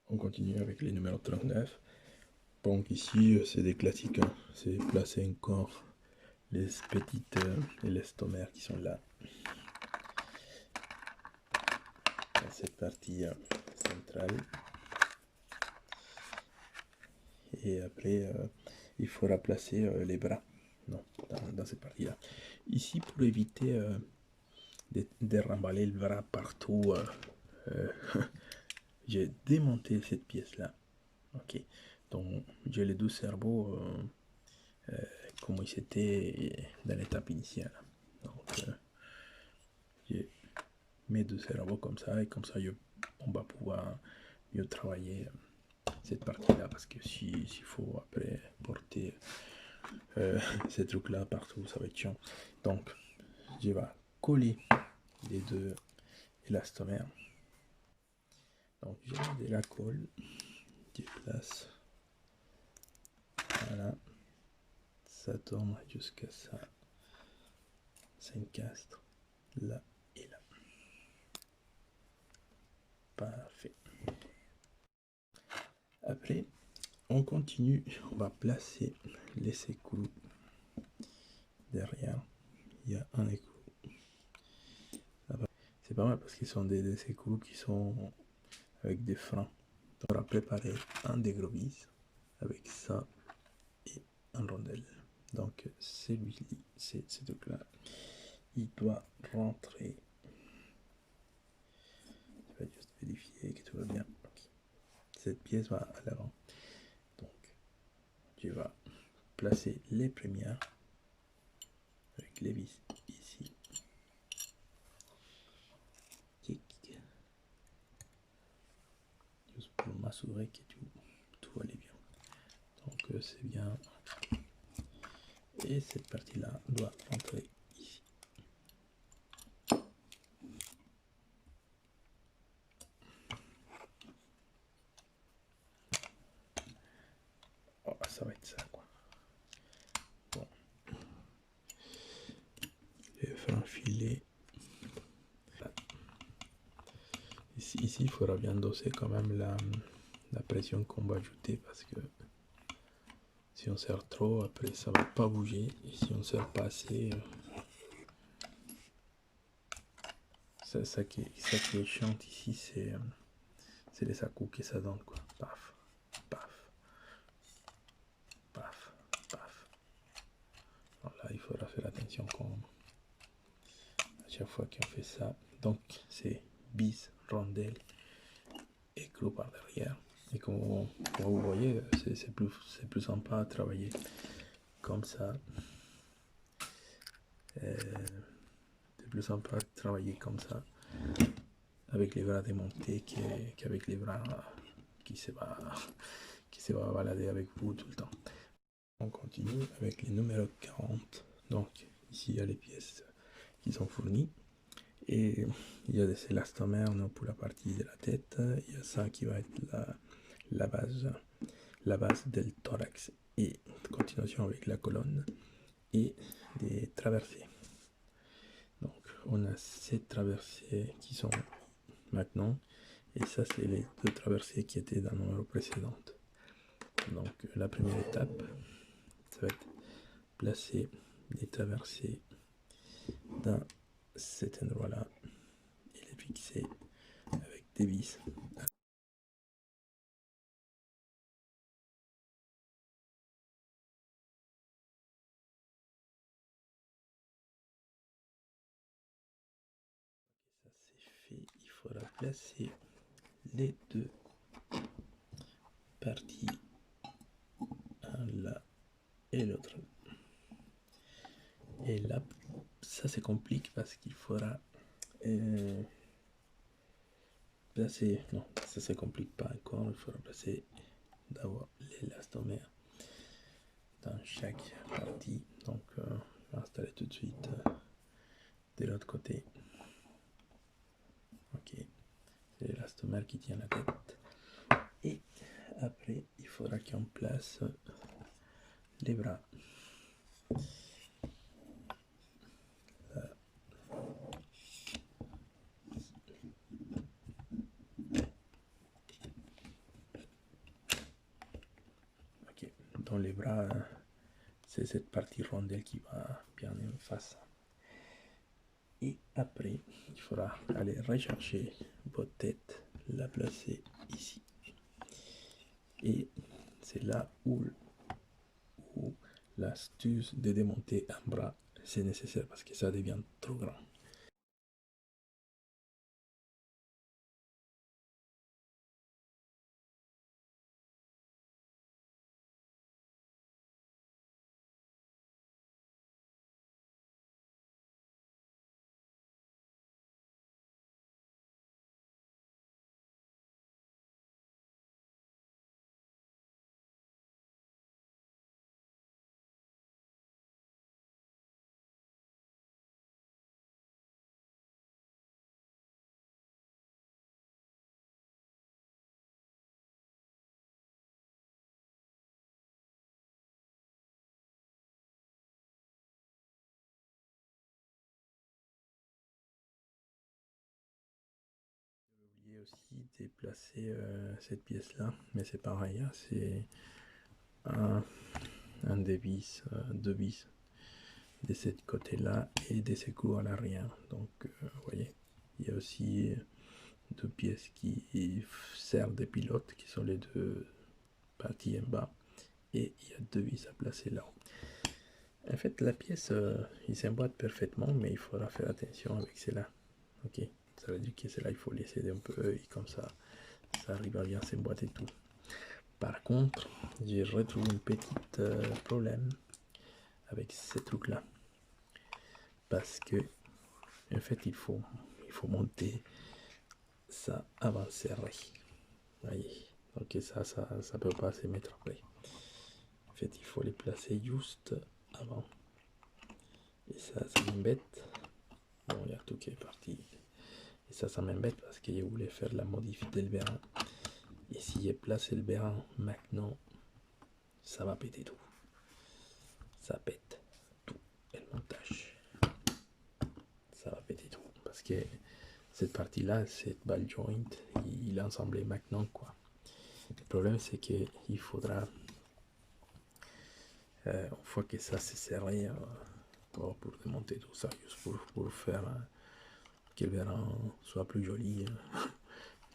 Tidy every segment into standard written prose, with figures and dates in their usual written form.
On continue avec les numéros 39. Donc ici, c'est des classiques, hein. C'est placer encore les petites élastomères qui sont là. Dans cette partie centrale. Et après, il faudra placer les bras dans cette partie-là. Ici, pour éviter de remballer le bras partout, j'ai démonté cette pièce-là. Ok, donc j'ai les deux cerveaux comme ils étaient dans l'étape initiale. Donc j'ai mes deux cerveaux comme ça, et comme ça on va pouvoir mieux travailler cette partie-là, parce que s'il faut après porter ces trucs-là partout, ça va être chiant. Donc je vais coller les deux élastomères. Donc je mets de la colle, je place, voilà, ça tourne jusqu'à ça, s'encastre là et là. Parfait. Après, on continue, on va placer les écrous derrière. Il y a un écrou. C'est pas mal parce qu'ils sont des écrous qui sont avec des freins. Donc on va préparer un dégrovis avec ça et un rondelle. Donc celui-ci, ce truc-là, il doit rentrer. Je vais juste vérifier que tout va bien. Okay. Cette pièce va à l'avant. Donc tu vas placer les premières avec les vis ici. Juste pour m'assurer que tout allait bien. Donc c'est bien. Et cette partie-là doit rentrer ici. Oh, ça va être ça, quoi. Bon. Je vais faire un filet. Ici, il faudra bien doser quand même la pression qu'on va ajouter, parce que si on serre trop, après ça va pas bouger. Et si on serre pas assez, ça qui est chiant ici, c'est les à-coups que ça donne, quoi. Paf, paf, paf, paf. Alors là, il faudra faire attention à chaque fois qu'on fait ça. Donc c'est bis, rondelle, écrou par derrière. Et comme vous voyez, c'est plus sympa à travailler comme ça. C'est plus sympa de travailler comme ça, avec les bras démontés, qu'avec les bras qui se va balader avec vous tout le temps. On continue avec les numéros 40. Donc ici il y a les pièces qui sont fournies. Et il y a des élastomères pour la partie de la tête. Il y a ça qui va être la base del thorax. Et continuation avec la colonne et des traversées. Donc on a ces traversées qui sont maintenant, et ça c'est les deux traversées qui étaient dans le numéro précédent. Donc la première étape, ça va être placer les traversées dans cet endroit là et les fixer avec des vis. Ça c'est fait, il faudra placer les deux parties, un là et l'autre. Et là, ça se complique parce qu'il faudra placer, non, ça se complique pas encore, il faudra placer d'abord l'élastomère dans chaque partie. Donc je vais installer tout de suite de l'autre côté. Ok, c'est l'élastomère qui tient la tête. Et après, il faudra qu'on place les bras. dans les bras, c'est cette partie rondelle qui va bien en face. Et après, il faudra aller rechercher votre tête, la placer ici. Et c'est là où l'astuce de démonter un bras, c'est nécessaire parce que ça devient trop grand. J'ai aussi déplacé cette pièce là, mais c'est pareil, hein, c'est un des vis, deux vis de ce côté là et des secours à l'arrière. Donc vous voyez, il y a aussi deux pièces qui servent des pilotes qui sont les deux parties en bas et il y a deux vis à placer là. En fait la pièce il s'emboîte parfaitement, mais il faudra faire attention avec celle-là. Ok, ça veut dire que celle-là il faut laisser un peu et comme ça arrive à bien s'emboîter tout. Par contre, j'ai retrouvé un petit problème avec ces trucs là parce que en fait il faut monter ça avant serré. Voyez, donc ça peut pas se mettre après. En fait il faut les placer juste avant et ça m'embête. Bon, il y a tout qui est parti et ça m'embête parce que je voulais faire la modif del vérin et si j'ai placé le vérin maintenant ça va péter tout, ça pète tout et le montage ça va péter tout parce que cette partie là, cette ball joint, il est ensemblé maintenant quoi. Le problème c'est que il faudra une fois que ça s'est serré pour démonter tout ça, juste pour faire que le vérin soit plus joli,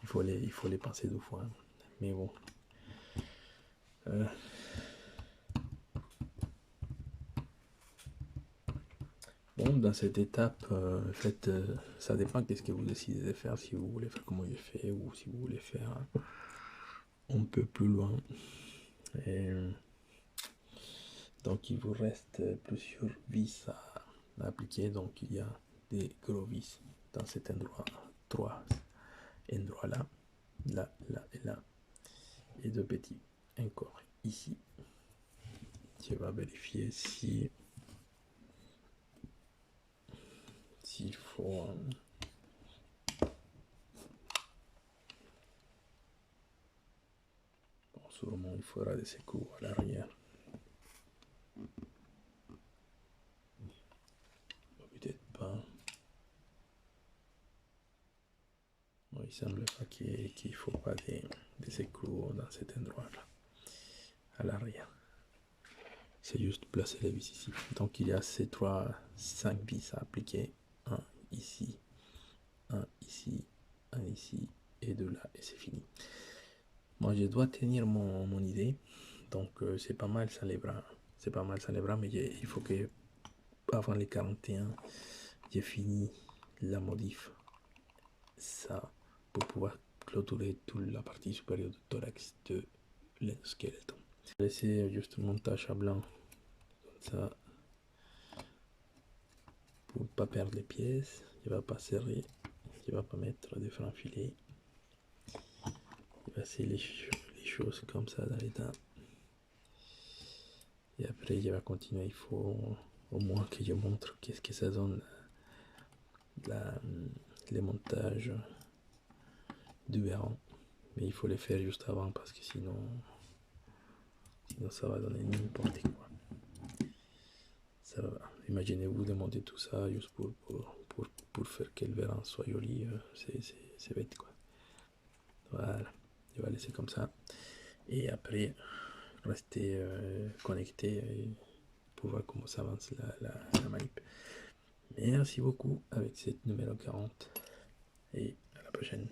il faut les pincer deux fois, mais bon. Bon, dans cette étape, en fait, ça dépend de ce que vous décidez de faire, si vous voulez faire comme j'ai fait ou si vous voulez faire un peu plus loin. Et, donc il vous reste plusieurs vis à appliquer, donc il y a des gros vis dans cet endroit, trois endroits là, là, là et là, et deux petits encore ici. Je vais vérifier si s'il faut bon, sûrement il faudra des secours à l'arrière. Peut-être pas. Bon, il semble pas qu'il faut pas des écrous dans cet endroit là à l'arrière. C'est juste placer les vis ici. Donc il y a ces 5 vis à appliquer. Un ici, un ici, un ici et deux là et c'est fini. Moi je dois tenir mon idée. Donc c'est pas mal ça les bras. C'est pas mal ça les bras, mais il faut que avant les 41 j'ai fini la modif. Ça pour pouvoir clôturer toute la partie supérieure du thorax de l'exsquelette. Je vais laisser juste un montage à blanc comme ça pour pas perdre les pièces. Je vais pas serrer, je vais pas mettre des freins filets. Je vais essayer les choses comme ça dans l'état. Et après je vais continuer. Il faut au moins que je montre qu'est-ce que ça donne les montages du véran. Mais il faut les faire juste avant parce que sinon ça va donner n'importe quoi. Ça va. Imaginez-vous demander tout ça juste pour faire que le véran soit joli, c'est bête quoi. Voilà, je vais laisser comme ça. Et après, rester connecté et pour voir comment ça avance la manip. Merci beaucoup avec cette numéro 40 et à la prochaine.